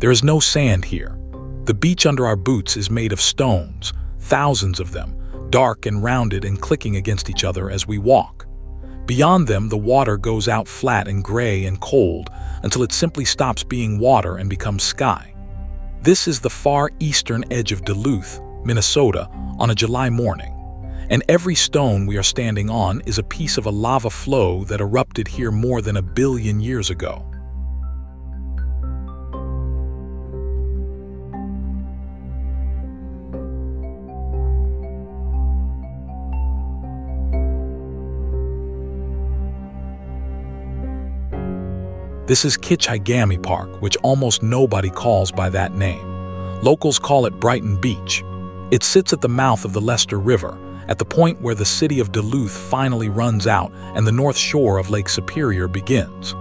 There is no sand here. The beach under our boots is made of stones, thousands of them, dark and rounded and clicking against each other as we walk. Beyond them, the water goes out flat and gray and cold until it simply stops being water and becomes sky. This is the far eastern edge of Duluth, Minnesota, on a July morning. And every stone we are standing on is a piece of a lava flow that erupted here more than 1 billion years ago. This is Kitchi Gammi Park, which almost nobody calls by that name. Locals call it Brighton Beach. It sits at the mouth of the Leicester River, at the point where the city of Duluth finally runs out and the north shore of Lake Superior begins.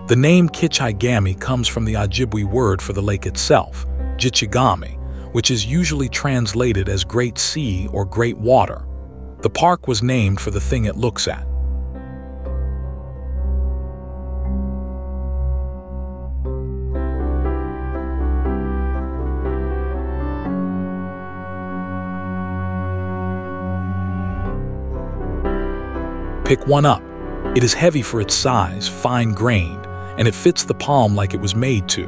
The name Kitchi Gammi comes from the Ojibwe word for the lake itself, Gitche Gumee, which is usually translated as Great Sea or Great Water. The park was named for the thing it looks at. Pick one up. It is heavy for its size, fine-grained, and it fits the palm like it was made to.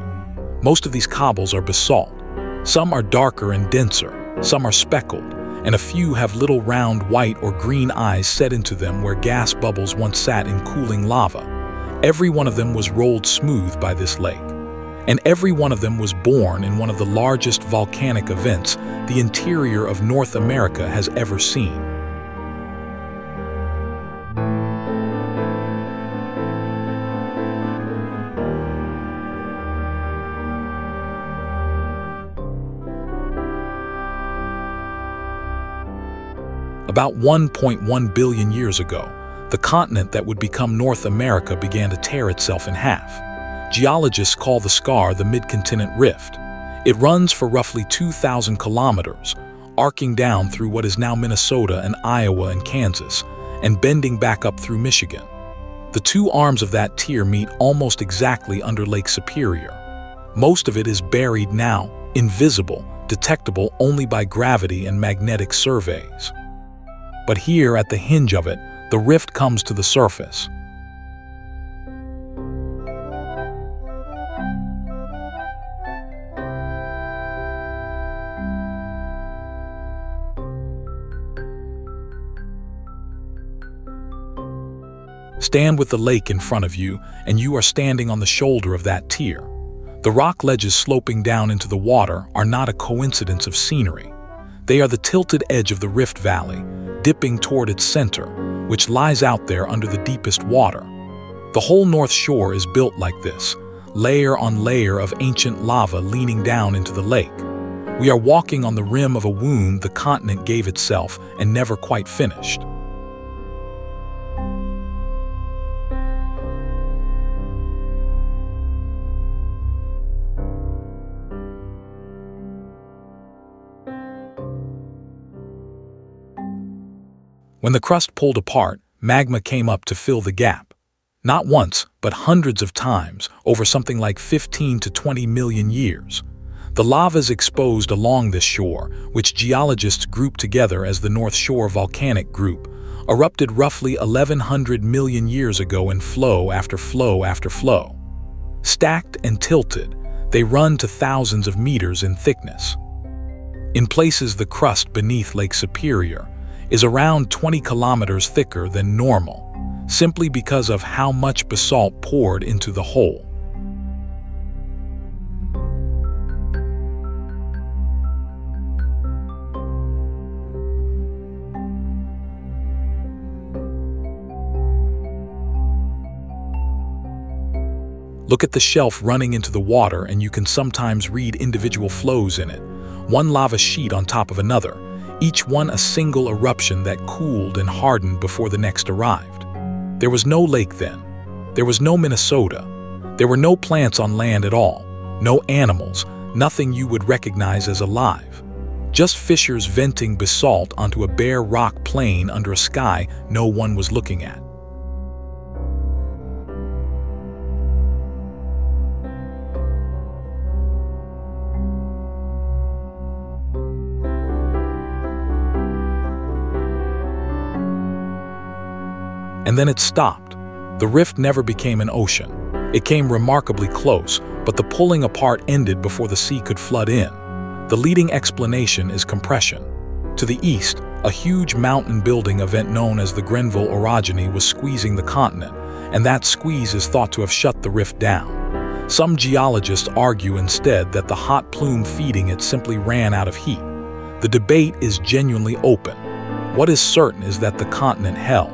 Most of these cobbles are basalt. Some are darker and denser, some are speckled, and a few have little round white or green eyes set into them where gas bubbles once sat in cooling lava. Every one of them was rolled smooth by this lake. And every one of them was born in one of the largest volcanic events the interior of North America has ever seen. About 1.1 billion years ago, the continent that would become North America began to tear itself in half. Geologists call the scar the Mid-Continent Rift. It runs for roughly 2,000 kilometers, arcing down through what is now Minnesota and Iowa and Kansas, and bending back up through Michigan. The two arms of that tear meet almost exactly under Lake Superior. Most of it is buried now, invisible, detectable only by gravity and magnetic surveys. But here at the hinge of it, the rift comes to the surface. Stand with the lake in front of you, and you are standing on the shoulder of that tier. The rock ledges sloping down into the water are not a coincidence of scenery. They are the tilted edge of the rift valley, dipping toward its center, which lies out there under the deepest water. The whole North Shore is built like this, layer on layer of ancient lava leaning down into the lake. We are walking on the rim of a wound the continent gave itself and never quite finished. When the crust pulled apart, magma came up to fill the gap. Not once, but hundreds of times, over something like 15 to 20 million years. The lavas exposed along this shore, which geologists group together as the North Shore Volcanic Group, erupted roughly 1,100 million years ago in flow after flow after flow. Stacked and tilted, they run to thousands of meters in thickness. In places, the crust beneath Lake Superior is around 20 kilometers thicker than normal, simply because of how much basalt poured into the hole. Look at the shelf running into the water, and you can sometimes read individual flows in it, one lava sheet on top of another, each one a single eruption that cooled and hardened before the next arrived. There was no lake then. There was no Minnesota. There were no plants on land at all, no animals, nothing you would recognize as alive. Just fissures venting basalt onto a bare rock plain under a sky no one was looking at. And then it stopped. The rift never became an ocean. It came remarkably close, but the pulling apart ended before the sea could flood in. The leading explanation is compression. To the east, a huge mountain-building event known as the Grenville orogeny was squeezing the continent, and that squeeze is thought to have shut the rift down. Some geologists argue instead that the hot plume feeding it simply ran out of heat. The debate is genuinely open. What is certain is that the continent held.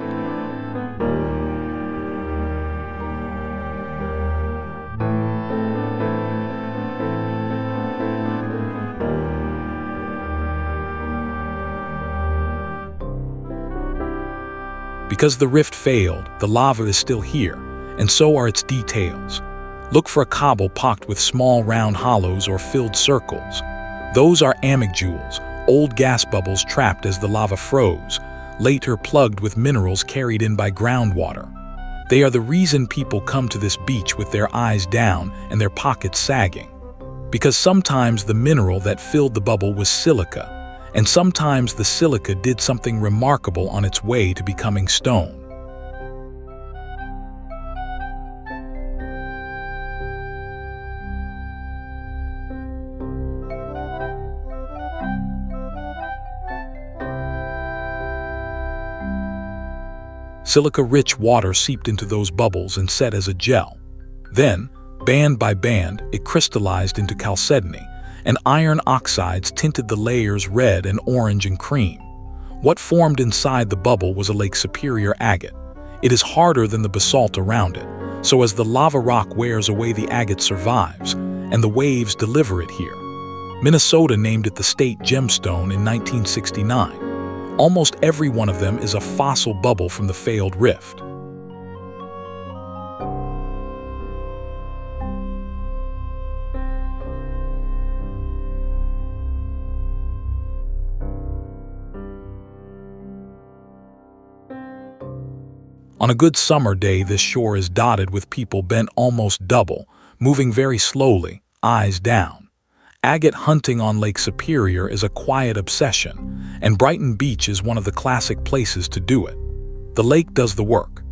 Because the rift failed, the lava is still here, and so are its details. Look for a cobble pocked with small round hollows or filled circles. Those are amygdules, old gas bubbles trapped as the lava froze, later plugged with minerals carried in by groundwater. They are the reason people come to this beach with their eyes down and their pockets sagging. Because sometimes the mineral that filled the bubble was silica, and sometimes the silica did something remarkable on its way to becoming stone. Silica-rich water seeped into those bubbles and set as a gel. Then, band by band, it crystallized into chalcedony, and iron oxides tinted the layers red and orange and cream. What formed inside the bubble was a Lake Superior agate. It is harder than the basalt around it, so as the lava rock wears away, the agate survives, and the waves deliver it here. Minnesota named it the state gemstone in 1969. Almost every one of them is a fossil bubble from the failed rift. On a good summer day, this shore is dotted with people bent almost double, moving very slowly, eyes down. Agate hunting on Lake Superior is a quiet obsession, and Brighton Beach is one of the classic places to do it. The lake does the work.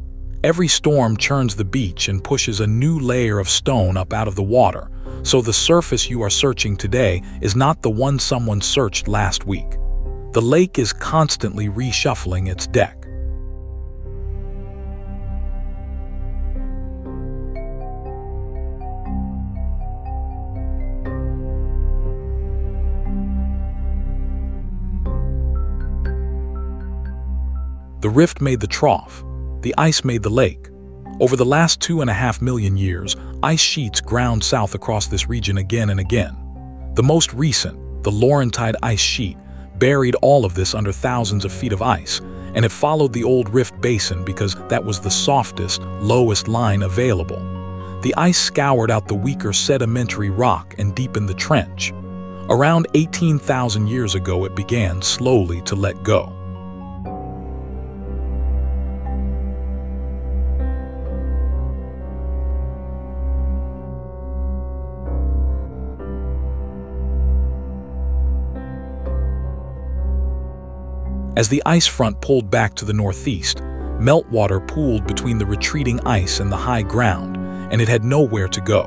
Every storm churns the beach and pushes a new layer of stone up out of the water, so the surface you are searching today is not the one someone searched last week. The lake is constantly reshuffling its deck. The rift made the trough. The ice made the lake. Over the last 2.5 million years, ice sheets ground south across this region again and again. The most recent, the Laurentide ice sheet, buried all of this under thousands of feet of ice, and it followed the old rift basin because that was the softest, lowest line available. The ice scoured out the weaker sedimentary rock and deepened the trench. Around 18,000 years ago, it began slowly to let go. As the ice front pulled back to the northeast, meltwater pooled between the retreating ice and the high ground, and it had nowhere to go.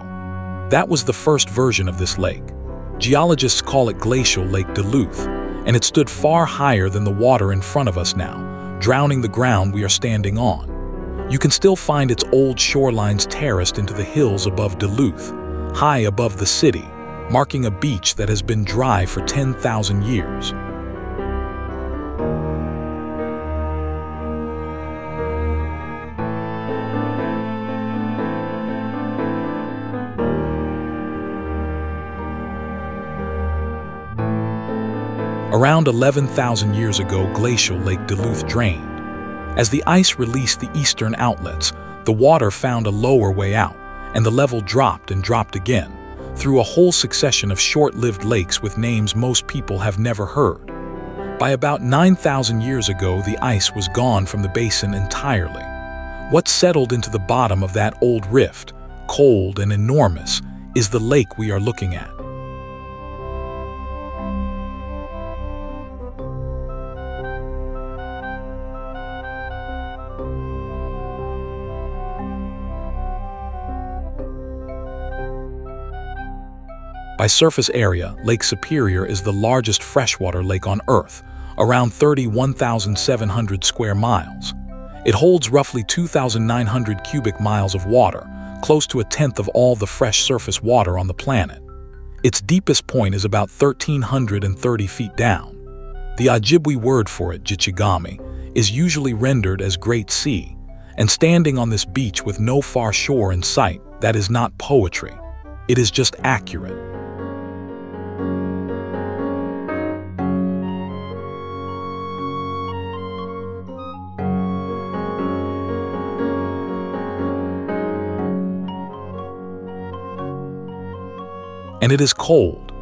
That was the first version of this lake. Geologists call it Glacial Lake Duluth, and it stood far higher than the water in front of us now, drowning the ground we are standing on. You can still find its old shorelines terraced into the hills above Duluth, high above the city, marking a beach that has been dry for 10,000 years. Around 11,000 years ago, Glacial Lake Duluth drained. As the ice released the eastern outlets, the water found a lower way out, and the level dropped and dropped again, through a whole succession of short-lived lakes with names most people have never heard. By about 9,000 years ago, the ice was gone from the basin entirely. What settled into the bottom of that old rift, cold and enormous, is the lake we are looking at. By surface area, Lake Superior is the largest freshwater lake on Earth, around 31,700 square miles. It holds roughly 2,900 cubic miles of water, close to a tenth of all the fresh surface water on the planet. Its deepest point is about 1,330 feet down. The Ojibwe word for it, Gitche Gumee, is usually rendered as Great Sea, and standing on this beach with no far shore in sight, that is not poetry. It is just accurate. And it is cold.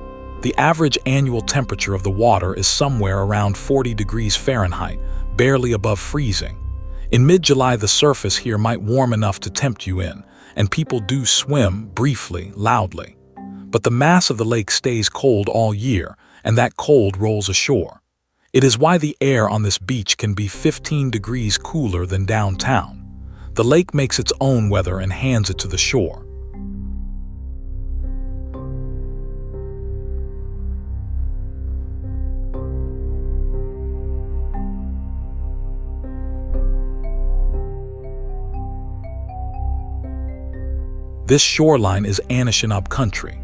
The average annual temperature of the water is somewhere around 40 degrees Fahrenheit, barely above freezing. In mid-July, the surface here might warm enough to tempt you in, and people do swim briefly, loudly. But the mass of the lake stays cold all year, and that cold rolls ashore. It is why the air on this beach can be 15 degrees cooler than downtown. The lake makes its own weather and hands it to the shore. This shoreline is Anishinaabe country.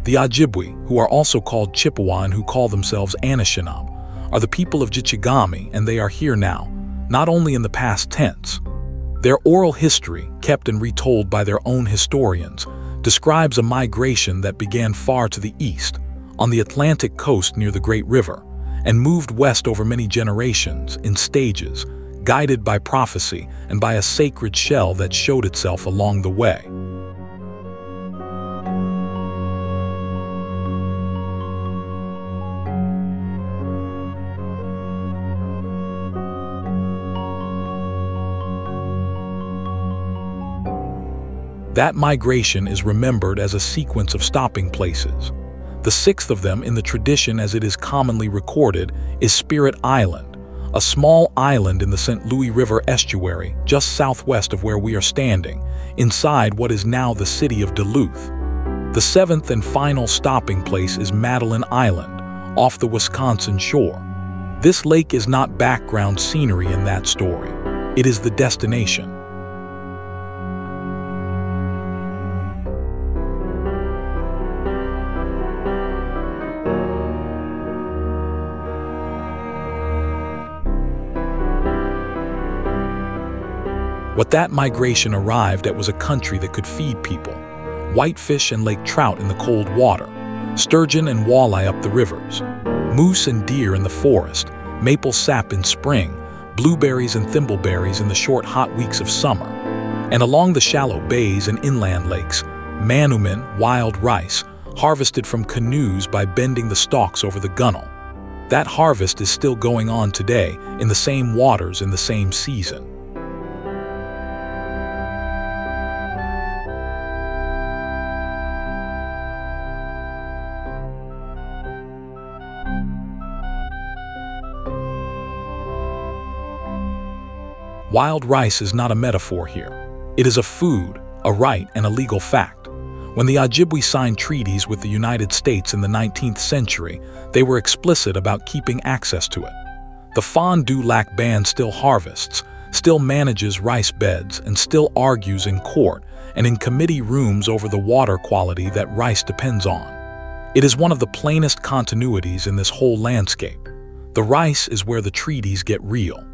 The Ojibwe, who are also called Chippewa and who call themselves Anishinaabe, are the people of Gitche Gumee, and they are here now, not only in the past tense. Their oral history, kept and retold by their own historians, describes a migration that began far to the east, on the Atlantic coast near the Great River, and moved west over many generations, in stages, guided by prophecy and by a sacred shell that showed itself along the way. That migration is remembered as a sequence of stopping places. The sixth of them in the tradition as it is commonly recorded is Spirit Island, a small island in the St. Louis River estuary just southwest of where we are standing, inside what is now the city of Duluth. The seventh and final stopping place is Madeline Island, off the Wisconsin shore. This lake is not background scenery in that story. It is the destination. What that migration arrived at was a country that could feed people. Whitefish and lake trout in the cold water, sturgeon and walleye up the rivers, moose and deer in the forest, maple sap in spring, blueberries and thimbleberries in the short hot weeks of summer, and along the shallow bays and inland lakes, Manoomin, wild rice, harvested from canoes by bending the stalks over the gunnel. That harvest is still going on today in the same waters in the same season. Wild rice is not a metaphor here. It is a food, a right, and a legal fact. When the Ojibwe signed treaties with the United States in the 19th century, they were explicit about keeping access to it. The Fond du Lac band still harvests, still manages rice beds, and still argues in court and in committee rooms over the water quality that rice depends on. It is one of the plainest continuities in this whole landscape. The rice is where the treaties get real.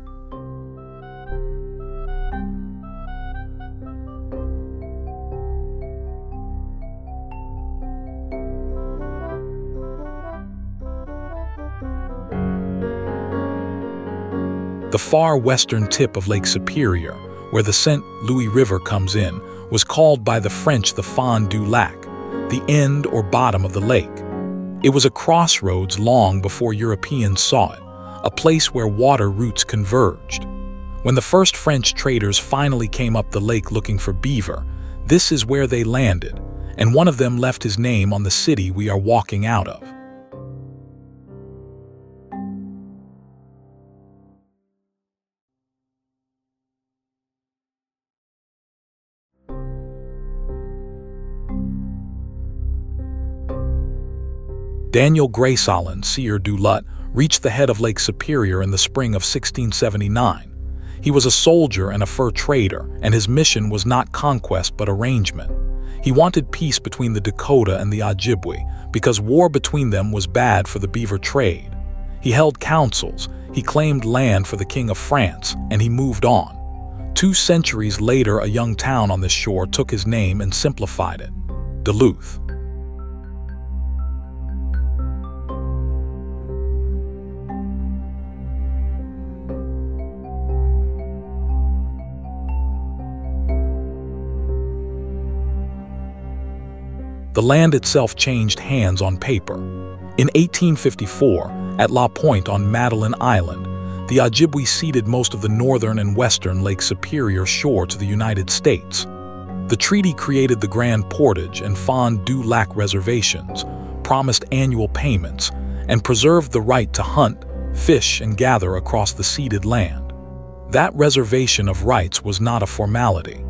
The far western tip of Lake Superior, where the St. Louis River comes in, was called by the French the Fond du Lac, the end or bottom of the lake. It was a crossroads long before Europeans saw it, a place where water routes converged. When the first French traders finally came up the lake looking for beaver, this is where they landed, and one of them left his name on the city we are walking out of. Daniel Glacial, seer du Lhut, reached the head of Lake Superior in the spring of 1679. He was a soldier and a fur trader, and his mission was not conquest but arrangement. He wanted peace between the Dakota and the Ojibwe, because war between them was bad for the beaver trade. He held councils, he claimed land for the King of France, and he moved on. 2 centuries later, a young town on this shore took his name and simplified it: Duluth. The land itself changed hands on paper. In 1854, at La Pointe on Madeline Island, the Ojibwe ceded most of the northern and western Lake Superior shore to the United States. The treaty created the Grand Portage and Fond du Lac reservations, promised annual payments, and preserved the right to hunt, fish, and gather across the ceded land. That reservation of rights was not a formality.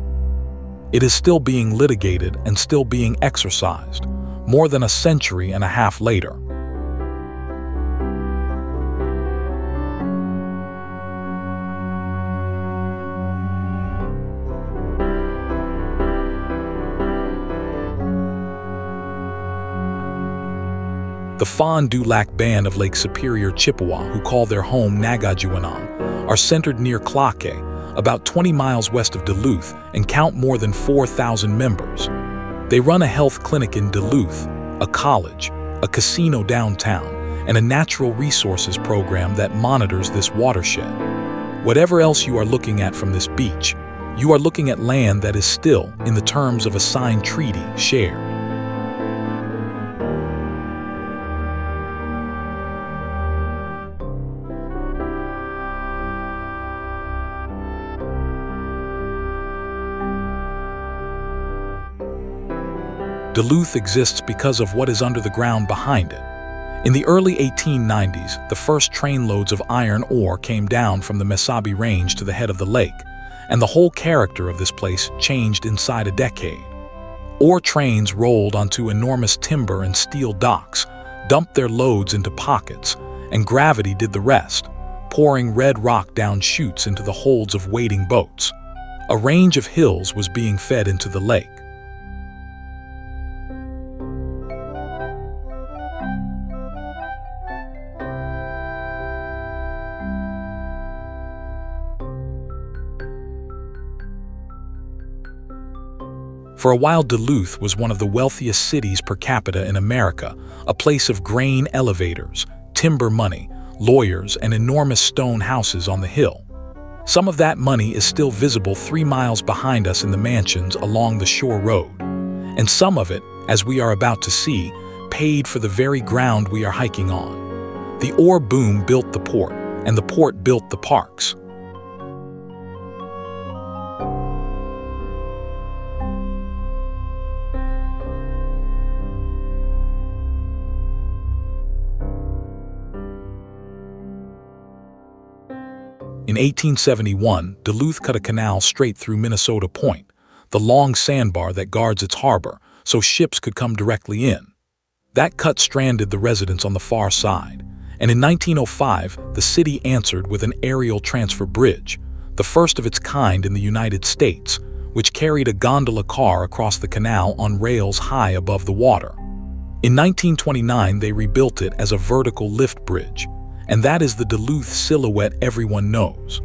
It is still being litigated and still being exercised, more than a century and a half later. The Fond du Lac band of Lake Superior Chippewa, who call their home Nagajuanam, are centered near Claque, about 20 miles west of Duluth, and count more than 4,000 members. They run a health clinic in Duluth, a college, a casino downtown, and a natural resources program that monitors this watershed. Whatever else you are looking at from this beach, you are looking at land that is still, in the terms of a signed treaty, shared. Duluth exists because of what is under the ground behind it. In the early 1890s, the first trainloads of iron ore came down from the Mesabi Range to the head of the lake, and the whole character of this place changed inside a decade. Ore trains rolled onto enormous timber and steel docks, dumped their loads into pockets, and gravity did the rest, pouring red rock down chutes into the holds of waiting boats. A range of hills was being fed into the lake. For a while, Duluth was one of the wealthiest cities per capita in America, a place of grain elevators, timber money, lawyers, and enormous stone houses on the hill. Some of that money is still visible 3 miles behind us in the mansions along the shore road. And some of it, as we are about to see, paid for the very ground we are hiking on. The ore boom built the port, and the port built the parks. In 1871, Duluth cut a canal straight through Minnesota Point, the long sandbar that guards its harbor, so ships could come directly in. That cut stranded the residents on the far side, and in 1905, the city answered with an aerial transfer bridge, the first of its kind in the United States, which carried a gondola car across the canal on rails high above the water. In 1929, they rebuilt it as a vertical lift bridge, and that is the Duluth silhouette everyone knows.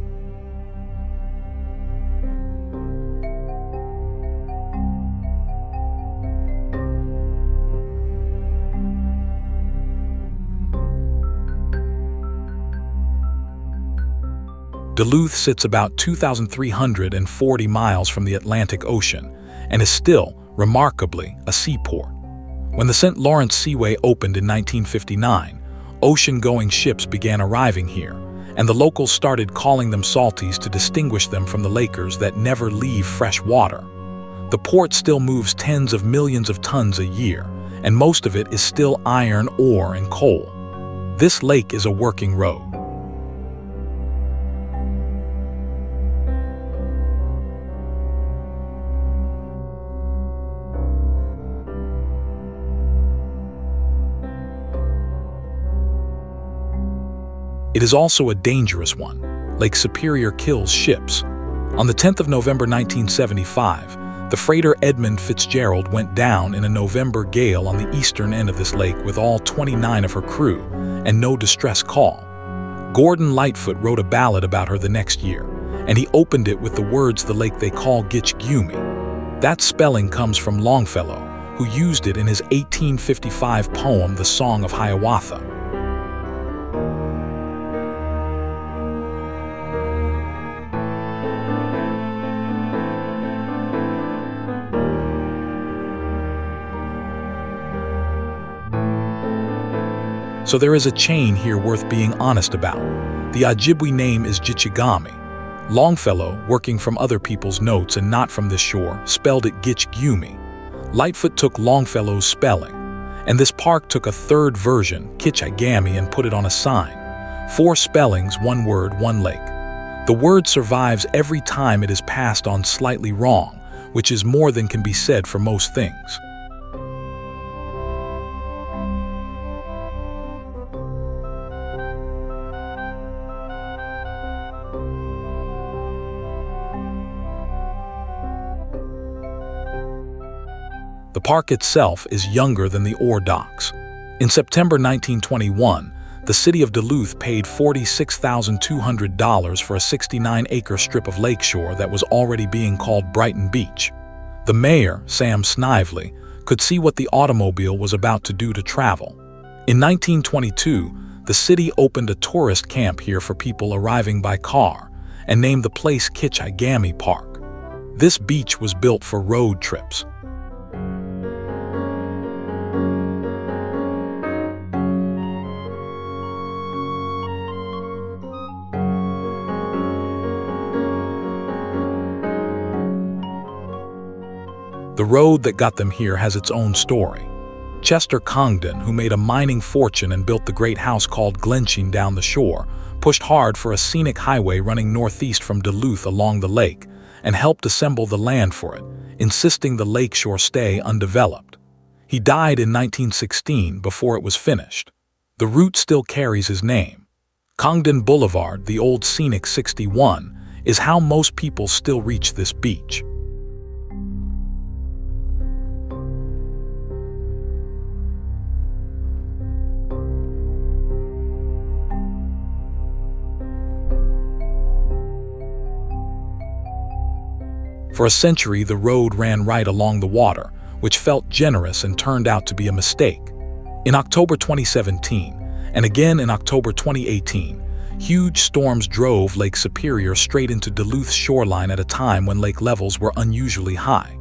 Duluth sits about 2,340 miles from the Atlantic Ocean and is still, remarkably, a seaport. When the St. Lawrence Seaway opened in 1959, ocean-going ships began arriving here, and the locals started calling them salties to distinguish them from the Lakers that never leave fresh water. The port still moves tens of millions of tons a year, and most of it is still iron ore and coal. This lake is a working road. It is also a dangerous one. Lake Superior kills ships. On the 10th of November 1975, the freighter Edmund Fitzgerald went down in a November gale on the eastern end of this lake with all 29 of her crew and no distress call. Gordon Lightfoot wrote a ballad about her the next year, and he opened it with the words the lake they call Gitche Gumee. That spelling comes from Longfellow, who used it in his 1855 poem The Song of Hiawatha. So there is a chain here worth being honest about. The Ojibwe name is Gitche Gumee. Longfellow, working from other people's notes and not from this shore, spelled it Gitche Gumee. Lightfoot took Longfellow's spelling, and this park took a third version, Kitchi Gammi, and put it on a sign. 4 spellings, 1 word, 1 lake. The word survives every time it is passed on slightly wrong, which is more than can be said for most things. The park itself is younger than the ore docks. In September 1921, the city of Duluth paid $46,200 for a 69-acre strip of lakeshore that was already being called Brighton Beach. The mayor, Sam Snively, could see what the automobile was about to do to travel. In 1922, the city opened a tourist camp here for people arriving by car and named the place Kitchi Gammi Park. This beach was built for road trips. The road that got them here has its own story. Chester Congdon, who made a mining fortune and built the great house called Glacial down the shore, pushed hard for a scenic highway running northeast from Duluth along the lake and helped assemble the land for it, insisting the lakeshore stay undeveloped. He died in 1916 before it was finished. The route still carries his name. Congdon Boulevard, the old scenic 61, is how most people still reach this beach. For a century, the road ran right along the water, which felt generous and turned out to be a mistake. In October 2017, and again in October 2018, huge storms drove Lake Superior straight into Duluth's shoreline at a time when lake levels were unusually high.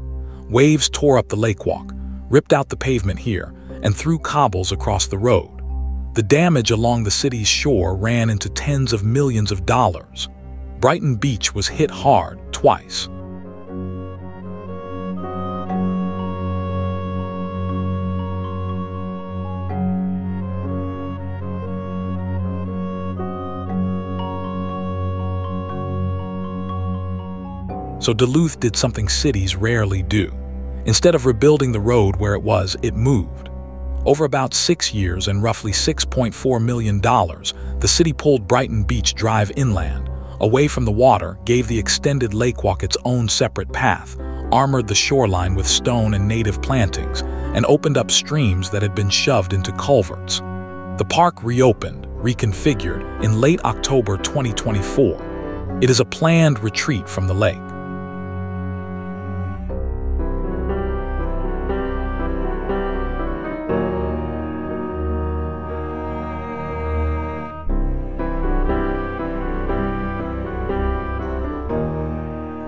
Waves tore up the lakewalk, ripped out the pavement here, and threw cobbles across the road. The damage along the city's shore ran into tens of millions of dollars. Brighton Beach was hit hard twice. So Duluth did something cities rarely do. Instead of rebuilding the road where it was, it moved. Over about 6 years and roughly $6.4 million, the city pulled Brighton Beach Drive inland, away from the water, gave the extended lakewalk its own separate path, armored the shoreline with stone and native plantings, and opened up streams that had been shoved into culverts. The park reopened, reconfigured, in late October 2024. It is a planned retreat from the lake.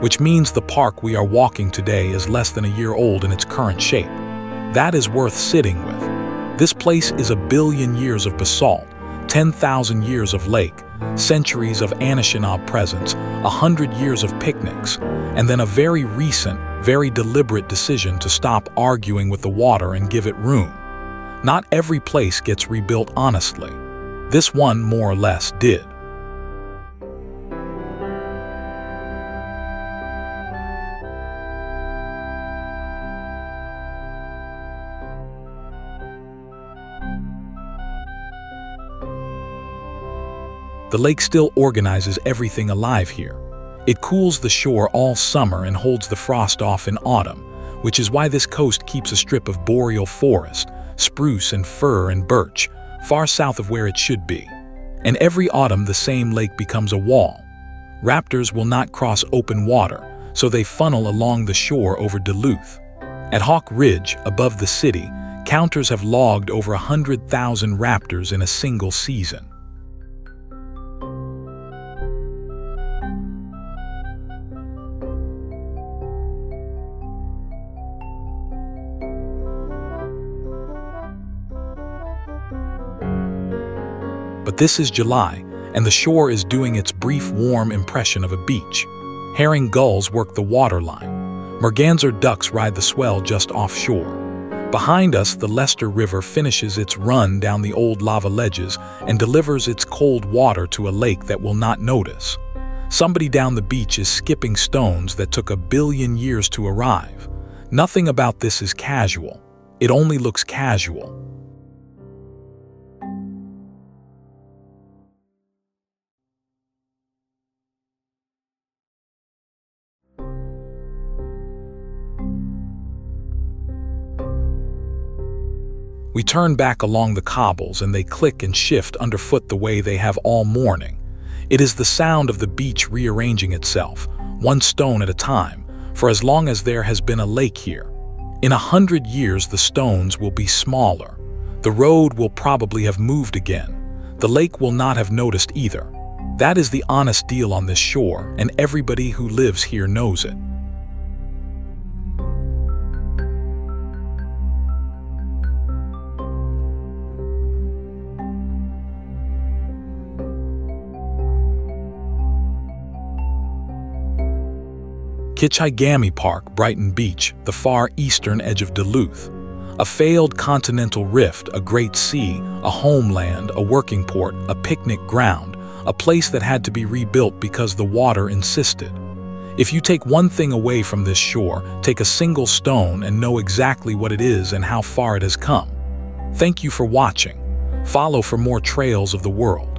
Which means the park we are walking today is less than a year old in its current shape. That is worth sitting with. This place is 1 billion years of basalt, 10,000 years of lake, centuries of Anishinaabe presence, 100 years of picnics, and then a very recent, very deliberate decision to stop arguing with the water and give it room. Not every place gets rebuilt honestly. This one more or less did. The lake still organizes everything alive here. It cools the shore all summer and holds the frost off in autumn, which is why this coast keeps a strip of boreal forest, spruce and fir and birch, far south of where it should be. And every autumn the same lake becomes a wall. Raptors will not cross open water, so they funnel along the shore over Duluth. At Hawk Ridge, above the city, counters have logged over 100,000 raptors in a single season. But this is July, and the shore is doing its brief warm impression of a beach. Herring gulls work the waterline. Merganser ducks ride the swell just offshore. Behind us, the Leicester River finishes its run down the old lava ledges and delivers its cold water to a lake that will not notice. Somebody down the beach is skipping stones that took 1 billion years to arrive. Nothing about this is casual. It only looks casual. We turn back along the cobbles and they click and shift underfoot the way they have all morning. It is the sound of the beach rearranging itself, one stone at a time, for as long as there has been a lake here. In 100 years the stones will be smaller. The road will probably have moved again. The lake will not have noticed either. That is the honest deal on this shore, and everybody who lives here knows it. Kitchi Gammi Park, Brighton Beach, the far eastern edge of Duluth. A failed continental rift, a great sea, a homeland, a working port, a picnic ground, a place that had to be rebuilt because the water insisted. If you take one thing away from this shore, take a single stone and know exactly what it is and how far it has come. Thank you for watching. Follow for more trails of the world.